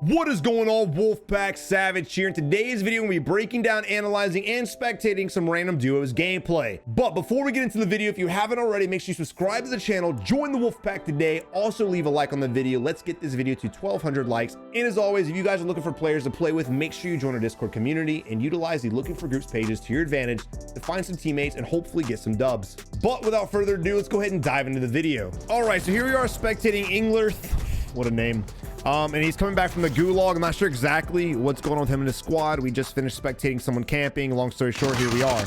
What is going on, Wolfpack Savage here? In today's video, we'll be breaking down, analyzing, and spectating some random duos gameplay. But before we get into the video, if you haven't already, make sure you subscribe to the channel, join the Wolfpack today, also leave a like on the video. Let's get this video to 1,200 likes. And as always, if you guys are looking for players to play with, make sure you join our Discord community and utilize the looking for groups pages to your advantage to find some teammates and hopefully get some dubs. But without further ado, let's go ahead and dive into the video. All right, so here we are spectating Inglerth. What a name. And he's coming back from the Gulag. I'm not sure exactly what's going on with him in his squad. We just finished spectating someone camping. Long story short, here we are.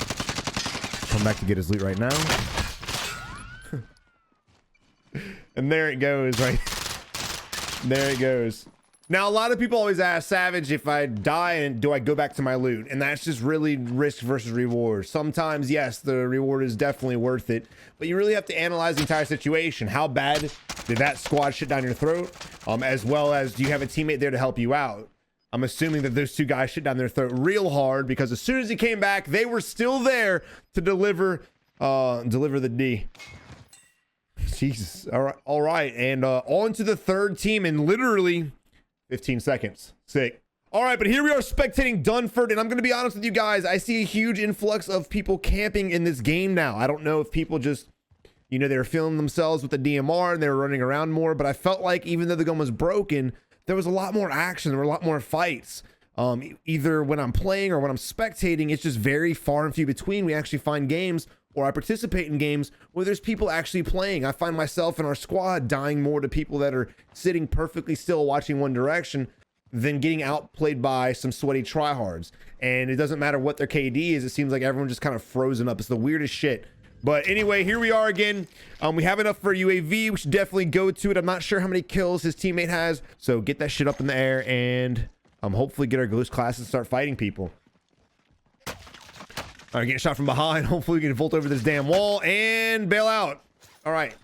Come back to get his loot right now. And there it goes, right? There it goes. Now, a lot of people always ask, Savage, if I die, and do I go back to my loot? And that's just really risk versus reward. Sometimes, yes, the reward is definitely worth it, but you really have to analyze the entire situation. How bad did that squad shit down your throat? As well as, do you have a teammate there to help you out? I'm assuming that those two guys shit down their throat real hard, because as soon as he came back, they were still there to deliver the D. Jesus. All right. And on to the third team in literally 15 seconds. Sick. All right, but here we are spectating Dunford, and I'm going to be honest with you guys. I see a huge influx of people camping in this game now. I don't know if people just, you know, they were feeling themselves with the DMR and they were running around more, but I felt like even though the gun was broken, there was a lot more action. There were a lot more fights. Either when I'm playing or when I'm spectating, it's just very far and few between. We actually find games, or I participate in games where there's people actually playing. I find myself in our squad dying more to people that are sitting perfectly still watching one direction than getting outplayed by some sweaty tryhards. And it doesn't matter what their KD is. It seems like everyone's just kind of frozen up. It's the weirdest shit. But anyway, here we are again. We have enough for UAV. We should definitely go to it. I'm not sure how many kills his teammate has. So get that shit up in the air and hopefully get our ghost class and start fighting people. All right, getting shot from behind. Hopefully we can vault over this damn wall and bail out. All right.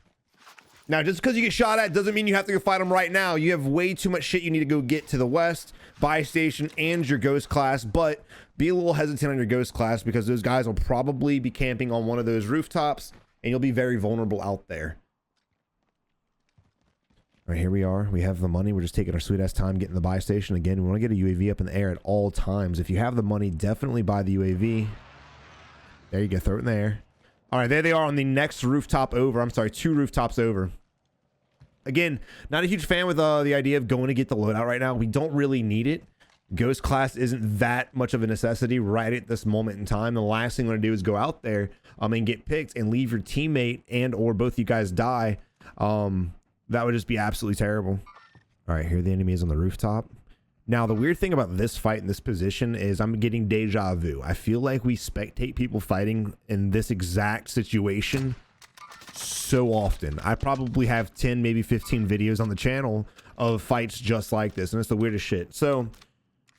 Now, just because you get shot at doesn't mean you have to go fight them right now. You have way too much shit you need to go get to the west, buy station, and your ghost class. But be a little hesitant on your ghost class, because those guys will probably be camping on one of those rooftops, and you'll be very vulnerable out there. All right, here we are. We have the money. We're just taking our sweet ass time getting the buy station. Again, we want to get a UAV up in the air at all times. If you have the money, definitely buy the UAV. There you go, throw it in there. All right, there they are on the next rooftop over. I'm sorry, 2 rooftops over. Again, not a huge fan with the idea of going to get the loadout right now. We don't really need it. Ghost class isn't that much of a necessity right at this moment in time. The last thing you want to do is go out there and get picked and leave your teammate and or both you guys die. That would just be absolutely terrible. All right, here the enemy is on the rooftop. Now, the weird thing about this fight in this position is I'm getting deja vu. I feel like we spectate people fighting in this exact situation so often. I probably have 10, maybe 15 videos on the channel of fights just like this, and it's the weirdest shit. So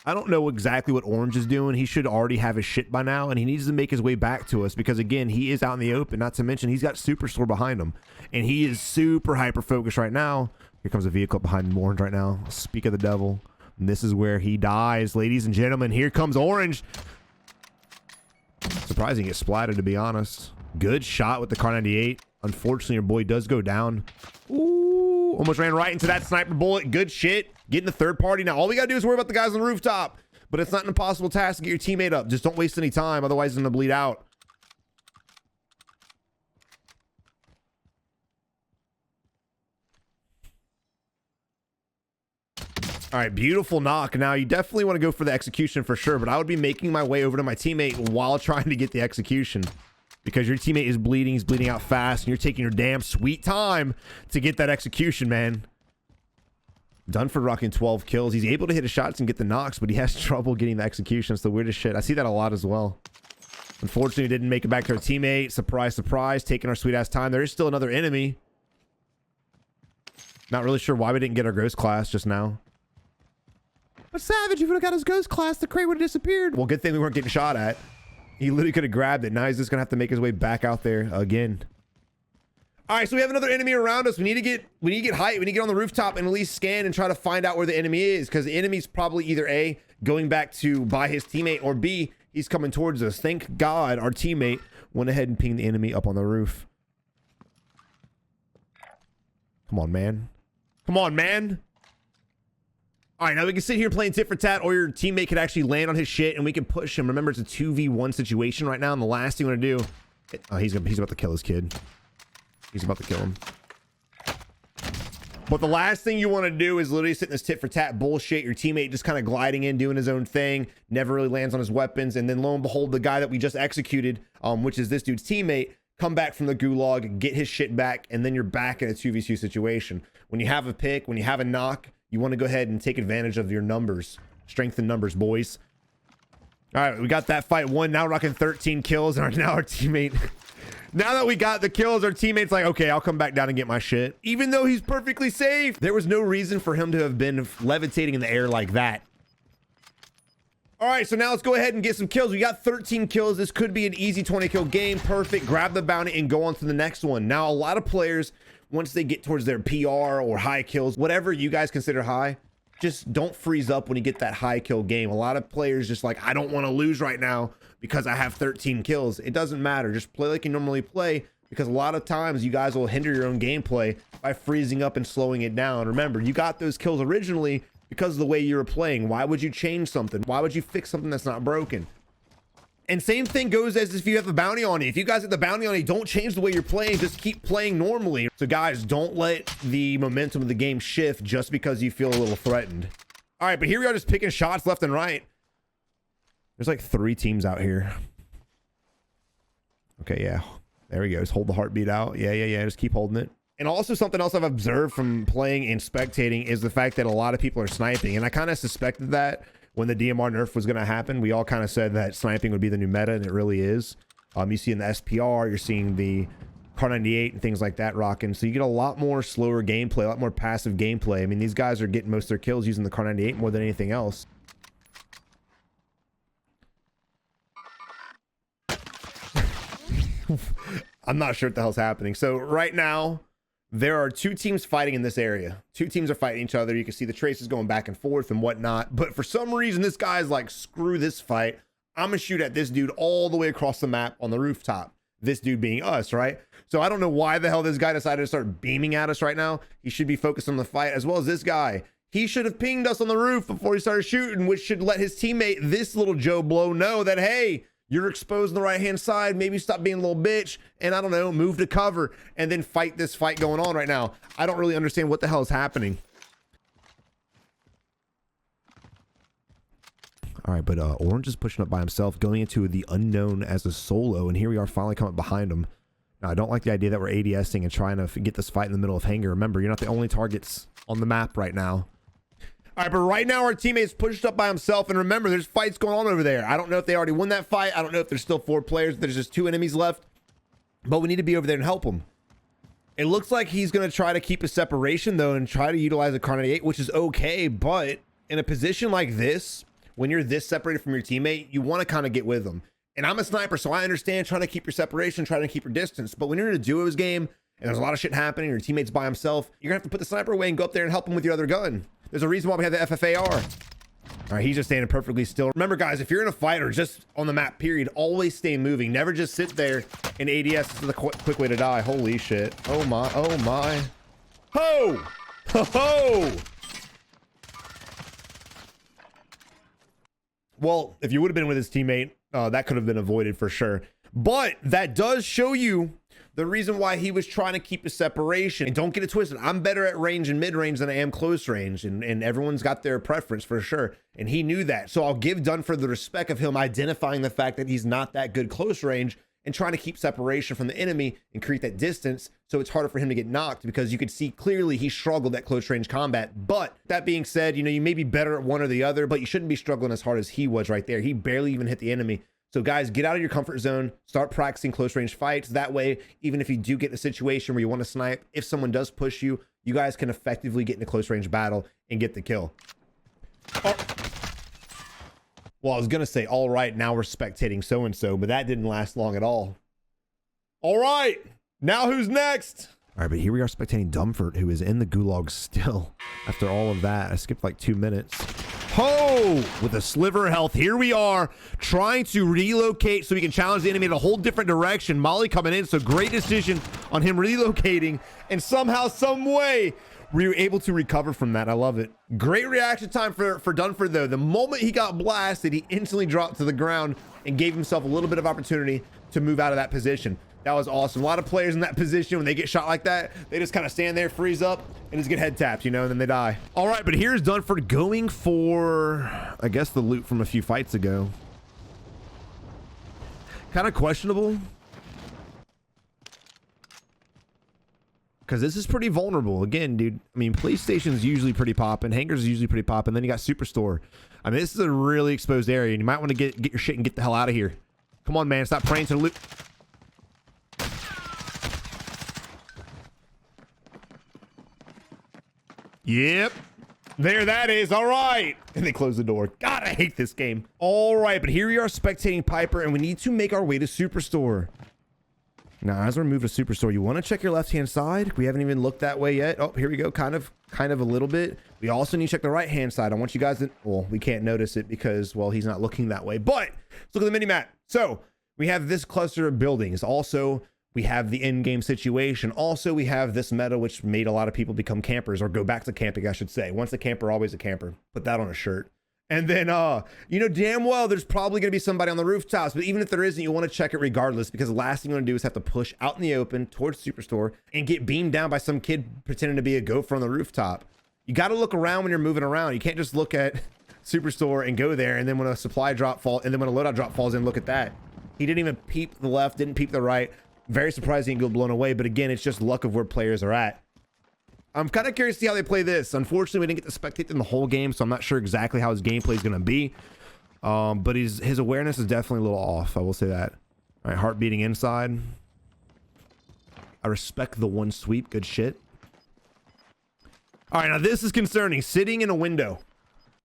I don't know exactly what Orange is doing. He should already have his shit by now, and he needs to make his way back to us, because again, he is out in the open. Not to mention he's got Superstore behind him, and he is super hyper focused right now. Here comes a vehicle behind Orange right now. Speak of the devil. And this is where he dies, ladies and gentlemen. Here comes Orange. Surprising he gets splatted, to be honest. Good shot with the Car 98. Unfortunately, your boy does go down. Ooh, almost ran right into that sniper bullet. Good shit. Getting the third party. Now, all we gotta do is worry about the guys on the rooftop. But it's not an impossible task to get your teammate up. Just don't waste any time, otherwise he's gonna bleed out. All right, beautiful knock. Now, you definitely want to go for the execution for sure, but I would be making my way over to my teammate while trying to get the execution, because your teammate is bleeding. He's bleeding out fast, and you're taking your damn sweet time to get that execution, man. Dunford rocking 12 kills. He's able to hit his shots and get the knocks, but he has trouble getting the execution. It's the weirdest shit. I see that a lot as well. Unfortunately, didn't make it back to our teammate. Surprise, surprise, taking our sweet-ass time. There is still another enemy. Not really sure why we didn't get our ghost class just now. But Savage, if he would have got his ghost class, the crate would have disappeared. Well, good thing we weren't getting shot at. He literally could have grabbed it. Now he's just going to have to make his way back out there again. All right, so we have another enemy around us. We need to get height. We need to get on the rooftop and at least scan and try to find out where the enemy is, because the enemy's probably either A, going back to buy his teammate, or B, he's coming towards us. Thank God our teammate went ahead and pinged the enemy up on the roof. Come on, man. Come on, man. All right, now we can sit here playing tit for tat, or your teammate could actually land on his shit and we can push him. Remember, it's a 2v1 situation right now, and the last thing you want to do... Oh, he's about to kill his kid. He's about to kill him. But the last thing you want to do is literally sit in this tit for tat bullshit. Your teammate just kind of gliding in, doing his own thing, never really lands on his weapons, and then lo and behold, the guy that we just executed, which is this dude's teammate, come back from the gulag, get his shit back, and then you're back in a 2v2 situation. When you have a pick, when you have a knock, you want to go ahead and take advantage of your numbers. Strength in numbers, boys. All right, we got that fight won. Now we're rocking 13 kills, and now our teammate... Now that we got the kills, our teammate's like, okay, I'll come back down and get my shit. Even though he's perfectly safe. There was no reason for him to have been levitating in the air like that. All right, so now let's go ahead and get some kills. We got 13 kills. This could be an easy 20 kill game. Perfect. Grab the bounty and go on to the next one. Now, a lot of players, once they get towards their PR or high kills, whatever you guys consider high, just don't freeze up when you get that high kill game. A lot of players just like, I don't want to lose right now because I have 13 kills. It doesn't matter. Just play like you normally play, because a lot of times you guys will hinder your own gameplay by freezing up and slowing it down. Remember, you got those kills originally because of the way you were playing. Why would you change something? Why would you fix something that's not broken? And same thing goes as if you have a bounty on you. If you guys get the bounty on you, don't change the way you're playing. Just keep playing normally. So guys, don't let the momentum of the game shift just because you feel a little threatened. All right, but here we are just picking shots left and right. There's like 3 teams out here. Okay, yeah. There we go. Just hold the heartbeat out. Yeah. Just keep holding it. And also something else I've observed from playing and spectating is the fact that a lot of people are sniping. And I kind of suspected that when the DMR nerf was going to happen. We all kind of said that sniping would be the new meta, and it really is. You see in the SPR, you're seeing the Car98 and things like that rocking. So you get a lot more slower gameplay, a lot more passive gameplay. I mean, these guys are getting most of their kills using the Car98 more than anything else. I'm not sure what the hell's happening. So right now, there are 2 teams fighting in this area. 2 teams are fighting each other. You can see the traces going back and forth and whatnot. But for some reason, this guy's like, screw this fight. I'm going to shoot at this dude all the way across the map on the rooftop. This dude being us, right? So I don't know why the hell this guy decided to start beaming at us right now. He should be focused on the fight, as well as this guy. He should have pinged us on the roof before he started shooting, which should let his teammate, this little Joe Blow, know that, hey, you're exposed on the right-hand side. Maybe stop being a little bitch and, I don't know, move to cover and then fight this fight going on right now. I don't really understand what the hell is happening. All right, but Orange is pushing up by himself, going into the unknown as a solo, and here we are finally coming behind him. Now, I don't like the idea that we're ADSing and trying to get this fight in the middle of Hangar. Remember, you're not the only targets on the map right now. All right, but right now our teammate's pushed up by himself, and remember, there's fights going on over there. I don't know if they already won that fight. I don't know if there's still 4 players. There's just 2 enemies left, but we need to be over there and help him. It looks like he's going to try to keep a separation, though, and try to utilize a Car98, which is okay, but in a position like this, when you're this separated from your teammate, you want to kind of get with them. And I'm a sniper, so I understand trying to keep your separation, trying to keep your distance, but when you're in a duos game, and there's a lot of shit happening, your teammate's by himself, you're going to have to put the sniper away and go up there and help him with your other gun. There's a reason why we have the FFAR. All right, he's just standing perfectly still. Remember, guys, if you're in a fight or just on the map, period, always stay moving. Never just sit there and ADS is the quick way to die. Holy shit. Oh, my. Oh, my. Ho! Ho! Ho! Well, if you would have been with his teammate, that could have been avoided for sure. But that does show you the reason why he was trying to keep a separation. And don't get it twisted. I'm better at range and mid-range than I am close range. And everyone's got their preference for sure. And he knew that. So I'll give Dunford the respect of him identifying the fact that he's not that good close range and trying to keep separation from the enemy and create that distance so it's harder for him to get knocked, because you could see clearly he struggled at close range combat. But that being said, you know, you may be better at one or the other, but you shouldn't be struggling as hard as he was right there. He barely even hit the enemy. So guys, get out of your comfort zone, start practicing close range fights. That way, even if you do get in a situation where you want to snipe, if someone does push you, you guys can effectively get in a close range battle and get the kill. Oh. Well, I was going to say, all right, now we're spectating so-and-so, but that didn't last long at all. All right, now who's next? All right, but here we are spectating Dunford, who is in the gulag still. After all of that, I skipped like 2 minutes. Ho! With a sliver of health, here we are trying to relocate so we can challenge the enemy in a whole different direction. Molly coming in, so great decision on him relocating. And somehow, some way, we were able to recover from that. I love it. Great reaction time for Dunford, though. The moment he got blasted, he instantly dropped to the ground and gave himself a little bit of opportunity to move out of that position. That was awesome. A lot of players in that position, when they get shot like that, they just kind of stand there, freeze up, and just get head tapped, you know, and then they die. All right, but here's Dunford going for, I guess, the loot from a few fights ago. Kind of questionable, because this is pretty vulnerable. Again, dude, I mean, police station's usually pretty popping, hangars is usually pretty popping, then you got Superstore. I mean, this is a really exposed area, and you might want to get your shit and get the hell out of here. Come on, man, stop praying to the loot. Yep, there that is. All right, and they close the door. God, I hate this game. All right, but here we are spectating Piper, and we need to make our way to Superstore. Now, as we move to Superstore, you want to check your left-hand side. We haven't even looked that way yet. Oh, here we go. Kind of a little bit. We also need to check the right-hand side. I want you guys to, well, we can't notice it because, well, he's not looking that way. But let's look at the mini-map. So we have this cluster of buildings. Also, we have the in-game situation. Also, we have this meta, which made a lot of people become campers, or go back to camping, I should say. Once a camper, always a camper. Put that on a shirt. And then, you know damn well there's probably going to be somebody on the rooftops, but even if there isn't, you want to check it regardless, because the last thing you want to do is have to push out in the open towards Superstore and get beamed down by some kid pretending to be a gopher on the rooftop. You got to look around when you're moving around. You can't just look at Superstore and go there, and then when a supply drop falls, and then when a loadout drop falls in, look at that. He didn't even peep the left, didn't peep the right. Very surprised he didn't go blown away, but again, it's just luck of where players are at. I'm kind of curious to see how they play this. Unfortunately, we didn't get to spectate them the whole game, so I'm not sure exactly how his gameplay is going to be. But his awareness is definitely a little off, I will say that. All right, heart beating inside. I respect the one sweep. Good shit. All right, now this is concerning. Sitting in a window.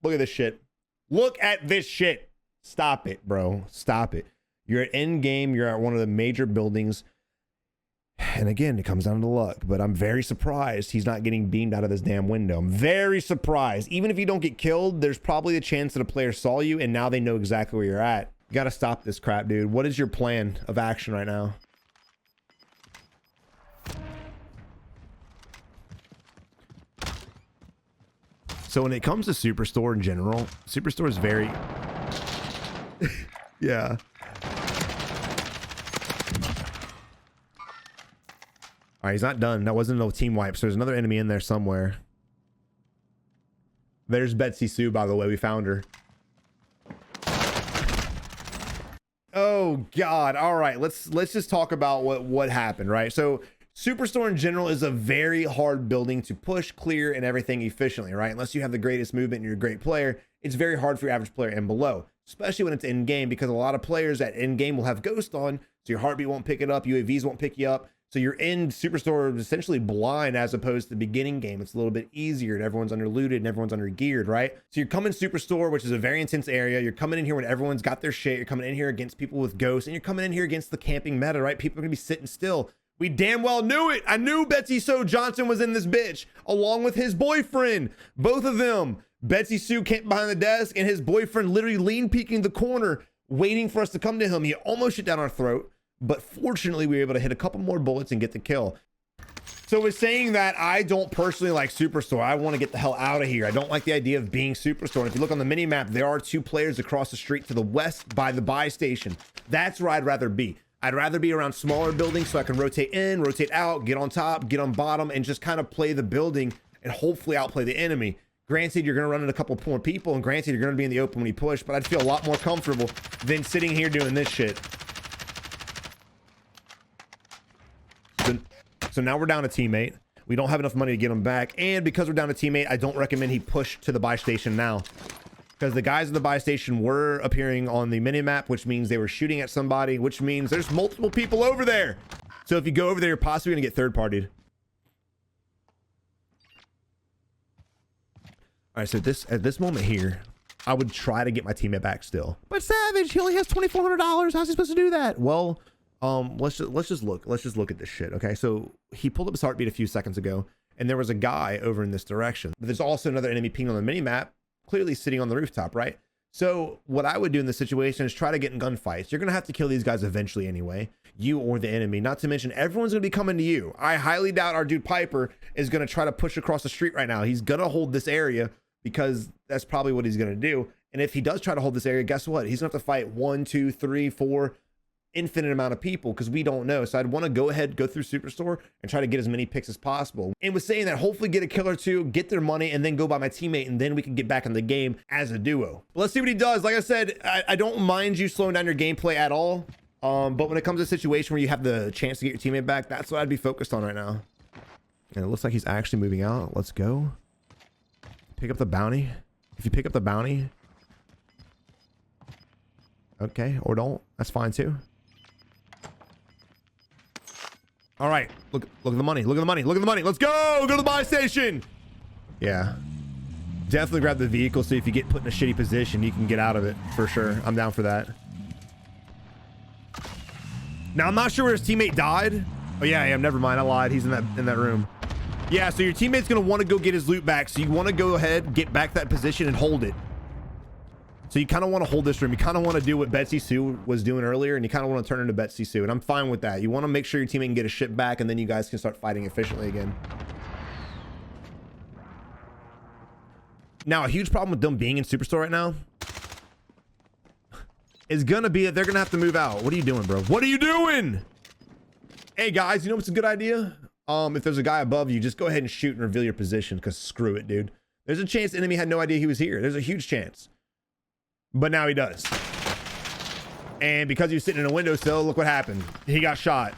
Look at this shit. Look at this shit. Stop it, bro. Stop it. You're at Endgame. You're at one of the major buildings. And again, it comes down to luck, but I'm very surprised he's not getting beamed out of this damn window. I'm very surprised. Even if you don't get killed, there's probably a chance that a player saw you and now they know exactly where you're at. You got to stop this crap, dude. What is your plan of action right now? So when it comes to Superstore in general, Superstore is very... yeah. All right, he's not done. That wasn't no team wipe, so there's another enemy in there somewhere. There's Betsy Sue, by the way. We found her. Oh, God. All right, let's just talk about what happened, right? So Superstore in general is a very hard building to push, clear, and everything efficiently, right? Unless you have the greatest movement and you're a great player, it's very hard for your average player and below, especially when it's in-game, because a lot of players at in-game will have Ghost on, so your heartbeat won't pick it up, UAVs won't pick you up. So you're in Superstore essentially blind, as opposed to the beginning game. It's a little bit easier and everyone's under looted and everyone's under geared, right? So you're coming Superstore, which is a very intense area. You're coming in here when everyone's got their shit. You're coming in here against people with ghosts, and you're coming in here against the camping meta, right? People are gonna be sitting still. We damn well knew it. I knew Betsy Sue Johnson was in this bitch, along with his boyfriend. Both of them. Betsy Sue camped behind the desk, and his boyfriend literally lean peeking the corner, waiting for us to come to him. He almost shit down our throat. But fortunately, we were able to hit a couple more bullets and get the kill. So with saying that, I don't personally like Superstore. I want to get the hell out of here. I don't like the idea of being Superstore. And if you look on the mini map, there are two players across the street to the west by the buy station. That's where I'd rather be. I'd rather be around smaller buildings so I can rotate in, rotate out, get on top, get on bottom, and just kind of play the building and hopefully outplay the enemy. Granted, you're going to run into a couple more people, and granted, you're going to be in the open when you push, but I'd feel a lot more comfortable than sitting here doing this shit. So now we're down a teammate. We don't have enough money to get him back. And because we're down a teammate, I don't recommend he push to the buy station now, because the guys at the buy station were appearing on the mini map, which means they were shooting at somebody, which means there's multiple people over there. So if you go over there, you're possibly going to get third partied. All right, so at this moment here, I would try to get my teammate back still. But Savage, he only has $2,400. How's he supposed to do that? Well, let's just look at this shit. Okay, so he pulled up his heartbeat a few seconds ago, and there was a guy over in this direction. But there's also another enemy ping on the mini map, clearly sitting on the rooftop, right? So what I would do in this situation is try to get in gunfights. You're going to have to kill these guys eventually anyway, you or the enemy. Not to mention everyone's going to be coming to you. I highly doubt our dude Piper is going to try to push across the street right now. He's going to hold this area because that's probably what he's going to do. And if he does try to hold this area, guess what? He's going to have to fight 1, 2, 3, 4, infinite amount of people because we don't know. So I'd want to go ahead, go through Superstore and try to get as many picks as possible. And with saying that, hopefully get a kill or two, get their money, and then go by my teammate, and then we can get back in the game as a duo. But let's see what he does. Like I said, I don't mind you slowing down your gameplay at all. But when it comes to a situation where you have the chance to get your teammate back, that's what I'd be focused on right now. And it looks like he's actually moving out. Let's go. Pick up the bounty. If you pick up the bounty, okay, or don't, that's fine too. All right, look at the money, look at the money, look at the money. Let's go to the buy station. Yeah, definitely grab the vehicle so if you get put in a shitty position, you can get out of it for sure. I'm down for that. Now, I'm not sure where his teammate died. Oh yeah, never mind, I lied. He's in that room. Yeah, so your teammate's gonna want to go get his loot back. So you want to go ahead, get back that position and hold it. So you kind of want to hold this room. You kind of want to do what Betsy Sue was doing earlier, and you kind of want to turn into Betsy Sue, and I'm fine with that. You want to make sure your teammate can get his shit back, and then you guys can start fighting efficiently again. Now, a huge problem with them being in Superstore right now is gonna be that they're gonna have to move out. What are you doing, bro? What are you doing? Hey guys, you know what's a good idea? If there's a guy above you, just go ahead and shoot and reveal your position, because screw it, dude. There's a chance the enemy had no idea he was here. There's a huge chance. But now he does. And because he was sitting in a windowsill, look what happened. He got shot.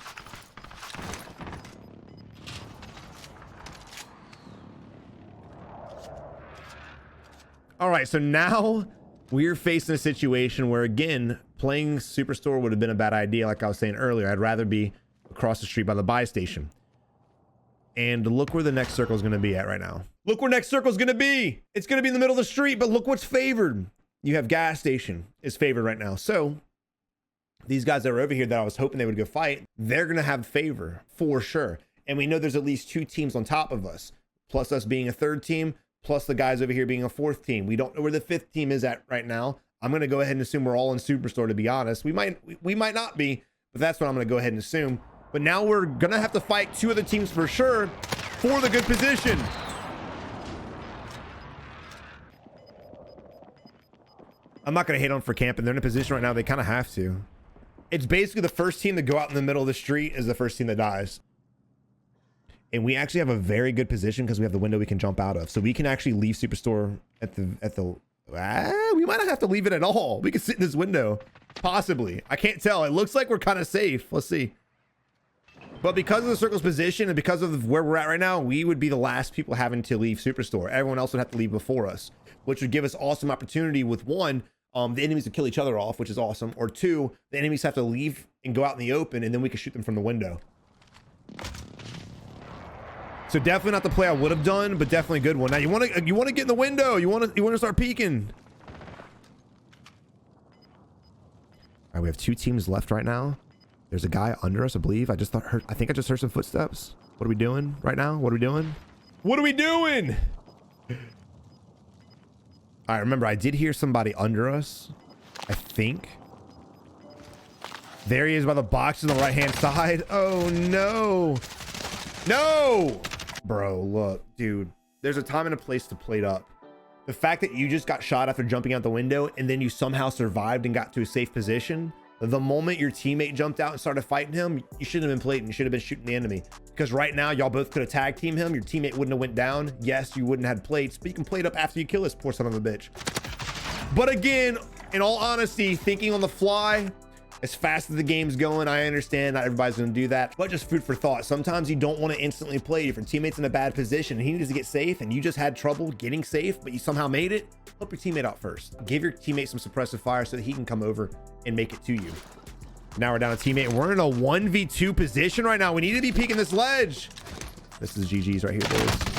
All right, so now we're facing a situation where, again, playing Superstore would have been a bad idea. Like I was saying earlier, I'd rather be across the street by the buy station. And look where the next circle is going to be at right now. Look where next circle is going to be. It's going to be in the middle of the street, but look what's favored. You have gas station is favored right now. So these guys that are over here that I was hoping they would go fight, they're going to have favor for sure. And we know there's at least 2 teams on top of us, plus us being a 3rd team, plus the guys over here being a 4th team. We don't know where the 5th team is at right now. I'm going to go ahead and assume we're all in Superstore, to be honest. We might not be, but that's what I'm going to go ahead and assume. But now we're going to have to fight 2 other teams for sure for the good position. I'm not going to hate on for camping. They're in a position right now they kind of have to. It's basically the first team to go out in the middle of the street is the first team that dies. And we actually have a very good position because we have the window we can jump out of. So we can actually leave Superstore we might not have to leave it at all. We can sit in this window. Possibly. I can't tell. It looks like we're kind of safe. Let's see. But because of the circle's position and because of where we're at right now, we would be the last people having to leave Superstore. Everyone else would have to leave before us, which would give us awesome opportunity with 1, the enemies to kill each other off, which is awesome. Or 2, the enemies have to leave and go out in the open, and then we can shoot them from the window. So definitely not the play I would have done, but definitely a good one. Now you want to get in the window. You want to start peeking. All right, we have 2 teams left right now. There's a guy under us, I believe. I think I just heard some footsteps. What are we doing right now? What are we doing? What are we doing? All right, remember, I did hear somebody under us, I think. There he is by the box on the right-hand side. Oh, no. No! Bro, look, dude. There's a time and a place to plate up. The fact that you just got shot after jumping out the window and then you somehow survived and got to a safe position, the moment your teammate jumped out and started fighting him, you shouldn't have been plating. You should have been shooting the enemy. Because right now, y'all both could have tag teamed him. Your teammate wouldn't have went down. Yes, you wouldn't have had plates, but you can plate up after you kill this poor son of a bitch. But again, in all honesty, thinking on the fly, as fast as the game's going, I understand not everybody's going to do that, but just food for thought. Sometimes you don't want to instantly play. If your teammate's in a bad position and he needs to get safe and you just had trouble getting safe, but you somehow made it, help your teammate out first. Give your teammate some suppressive fire so that he can come over and make it to you. Now we're down a teammate. We're in a 1v2 position right now. We need to be peeking this ledge. This is GG's right here, boys.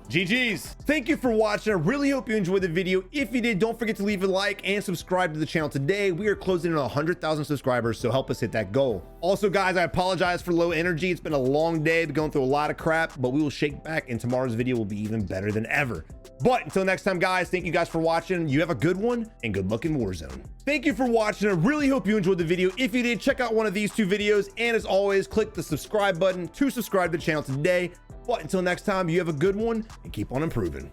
GG's. Thank you for watching. I really hope you enjoyed the video. If you did, don't forget to leave a like and subscribe to the channel today. We are closing in on 100,000 subscribers, so help us hit that goal. Also, guys, I apologize for low energy. It's been a long day, been going through a lot of crap, but we will shake back and tomorrow's video will be even better than ever. But until next time, guys, thank you guys for watching. You have a good one and good luck in Warzone. Thank you for watching. I really hope you enjoyed the video. If you did, check out one of these 2 videos. And as always, click the subscribe button to subscribe to the channel today. But until next time, you have a good one and keep on improving.